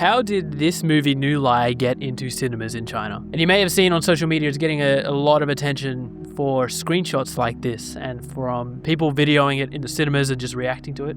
how did this movie Niu Lai get into cinemas in China? And you may have seen on social media it's getting a lot of attention for screenshots like this and from people videoing it in the cinemas and just reacting to it.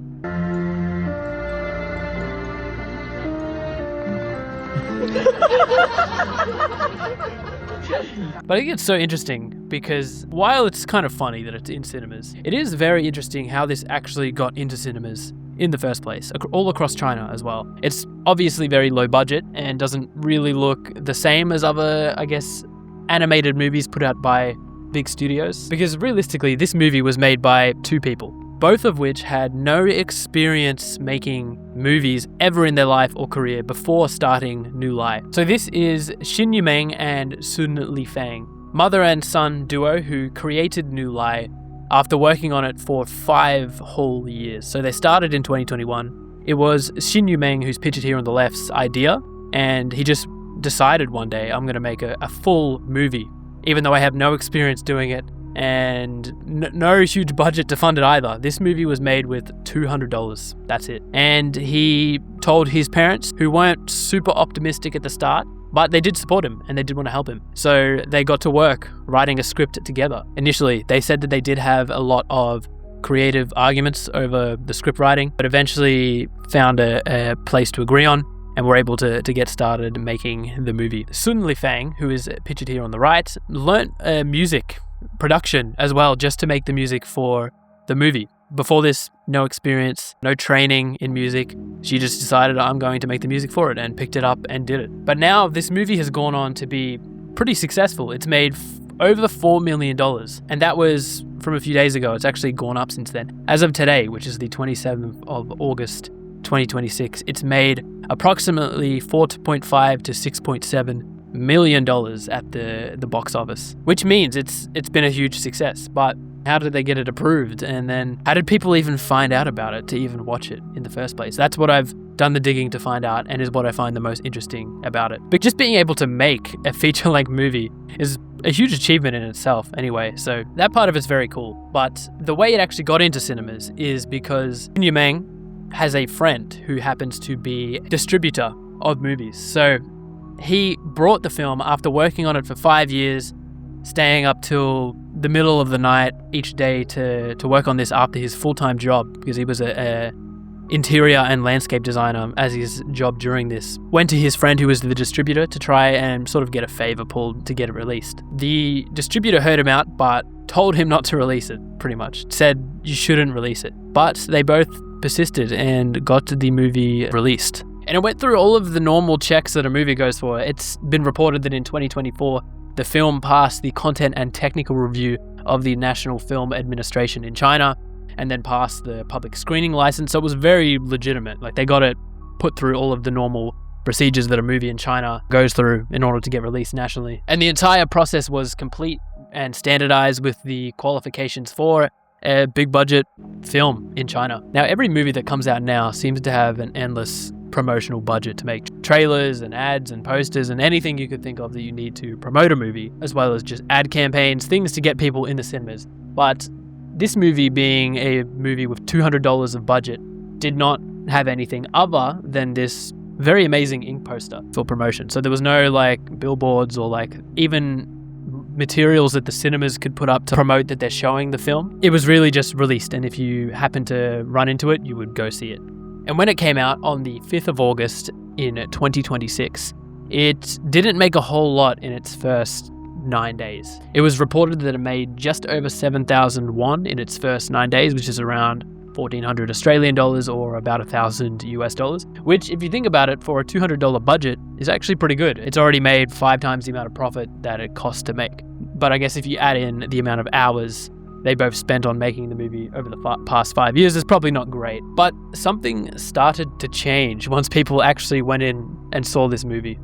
But I think it's so interesting because while it's kind of funny that it's in cinemas, it is very interesting how this actually got into cinemas in the first place, all across China as well. It's obviously very low budget and doesn't really look the same as other, I guess, animated movies put out by big studios. Because realistically, this movie was made by two people, both of which had no experience making movies ever in their life or career before starting Niu Lai. So this is Xin Yumeng and Sun Lifang, mother and son duo who created Niu Lai after working on it for 5 whole years. So they started in 2021. It was Xin Yumeng, who's pictured here on the left's idea, and he just decided one day, I'm going to make a full movie, even though I have no experience doing it and no huge budget to fund it either. This movie was made with $200. That's it. And he told his parents, who weren't super optimistic at the start, but they did support him and they did want to help him. So they got to work writing a script together. Initially, they said that they did have a lot of creative arguments over the script writing, but eventually found a place to agree on and were able to get started making the movie. Sun Lifang, who is pictured here on the right, learnt music production as well just to make the music for the movie. Before this, no experience, no training in music. She just decided, I'm going to make the music for it, and picked it up and did it. But now this movie has gone on to be pretty successful. It's made over $4 million, and that was from a few days ago. It's actually gone up since then. As of today, which is the 27th of August 2026, it's made approximately $4.5 to $6.7 million at the box office, which means it's been a huge success. But how did they get it approved? And then how did people even find out about it to even watch it in the first place? That's what I've done the digging to find out, and is what I find the most interesting about it. But just being able to make a feature-length movie is a huge achievement in itself anyway, so that part of it's very cool. But the way it actually got into cinemas is because Yu Meng has a friend who happens to be a distributor of movies. So he brought the film after working on it for 5 years, staying up till the middle of the night each day to work on this after his full-time job, because he was a interior and landscape designer as his job during this. Went to his friend who was the distributor to try and sort of get a favor pulled to get it released. The distributor heard him out but told him not to release it, pretty much. Said you shouldn't release it. But they both persisted and got the movie released. And it went through all of the normal checks that a movie goes for. It's been reported that in 2024, the film passed the content and technical review of the National Film Administration in China, and then passed the public screening license. So it was very legitimate. Like, they got it put through all of the normal procedures that a movie in China goes through in order to get released nationally. And the entire process was complete and standardized with the qualifications for a big budget film in China. Now, every movie that comes out now seems to have an endless promotional budget to make trailers and ads and posters and anything you could think of that you need to promote a movie, as well as just ad campaigns, things to get people in the cinemas. But this movie, being a movie with $200 of budget, did not have anything other than this very amazing ink poster for promotion. So there was no like billboards or like even materials that the cinemas could put up to promote that they're showing the film. It was really just released, and if you happened to run into it, you would go see it. And when it came out on the 5th of August in 2026, it didn't make a whole lot in its first 9 days. It was reported that it made just over 7,000 won in its first 9 days, which is around 1,400 Australian dollars or about $1,000 US dollars, which, if you think about it, for a $200 budget is actually pretty good. It's already made 5 times the amount of profit that it costs to make. But I guess if you add in the amount of hours they both spent on making the movie over the past 5 years, it's probably not great. But something started to change once people actually went in and saw this movie.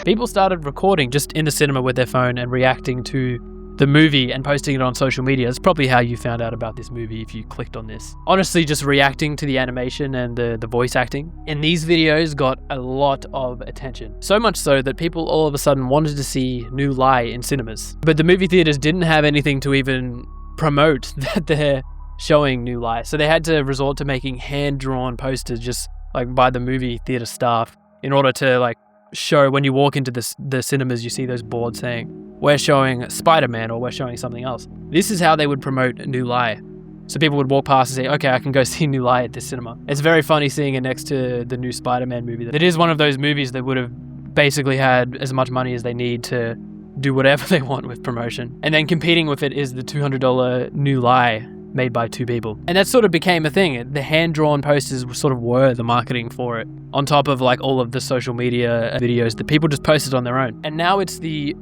People started recording just in the cinema with their phone and reacting to the movie and posting it on social media. It's probably how you found out about this movie if you clicked on this. Honestly, just reacting to the animation and the voice acting. And these videos got a lot of attention. So much so that people all of a sudden wanted to see Niu Lai in cinemas. But the movie theaters didn't have anything to even promote that showing Niu Lai. So they had to resort to making hand-drawn posters just like by the movie theater staff in order to like show when you walk into the cinemas, you see those boards saying, we're showing Spider-Man or we're showing something else. This is how they would promote Niu Lai. So people would walk past and say, okay, I can go see Niu Lai at this cinema. It's very funny seeing it next to the new Spider-Man movie. It is one of those movies that would have basically had as much money as they need to do whatever they want with promotion. And then competing with it is the $200 Niu Lai made by two people. And that sort of became a thing. The hand-drawn posters sort of were the marketing for it, on top of like all of the social media videos that people just posted on their own. And now it's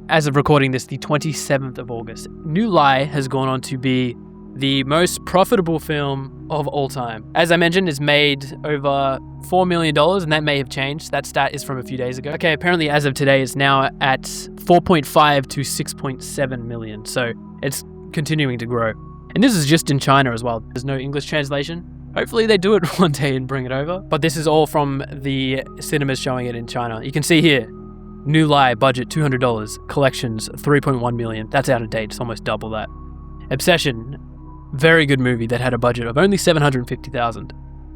as of recording this, the 27th of August. Niu Lai has gone on to be the most profitable film of all time. As I mentioned, it's made over $4 million, and that may have changed. That stat is from a few days ago. Okay, apparently as of today, it's now at 4.5 to 6.7 million. So it's continuing to grow. And this is just in China as well. There's no English translation. Hopefully they do it one day and bring it over. But this is all from the cinemas showing it in China. You can see here, Niu Lai, budget $200, collections 3.1 million. That's out of date, it's almost double that. Obsession, very good movie that had a budget of only 750,000.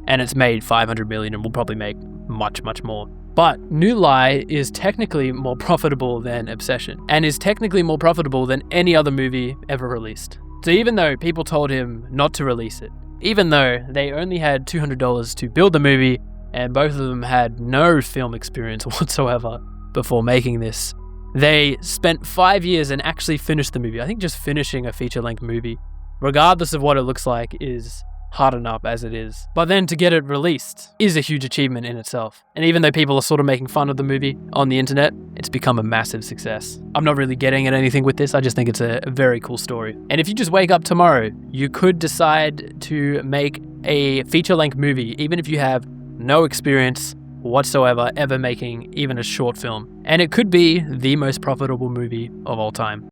And it's made 500 million and will probably make much, much more. But Niu Lai is technically more profitable than Obsession, and is technically more profitable than any other movie ever released. So even though people told him not to release it, even though they only had $200 to build the movie, and both of them had no film experience whatsoever before making this, they spent 5 years and actually finished the movie. I think just finishing a feature-length movie, regardless of what it looks like, is hard enough as it is. But then to get it released is a huge achievement in itself. And even though people are sort of making fun of the movie on the internet, it's become a massive success. I'm not really getting at anything with this, I just think it's a very cool story. And if you just wake up tomorrow, you could decide to make a feature-length movie, even if you have no experience whatsoever ever making even a short film. And it could be the most profitable movie of all time.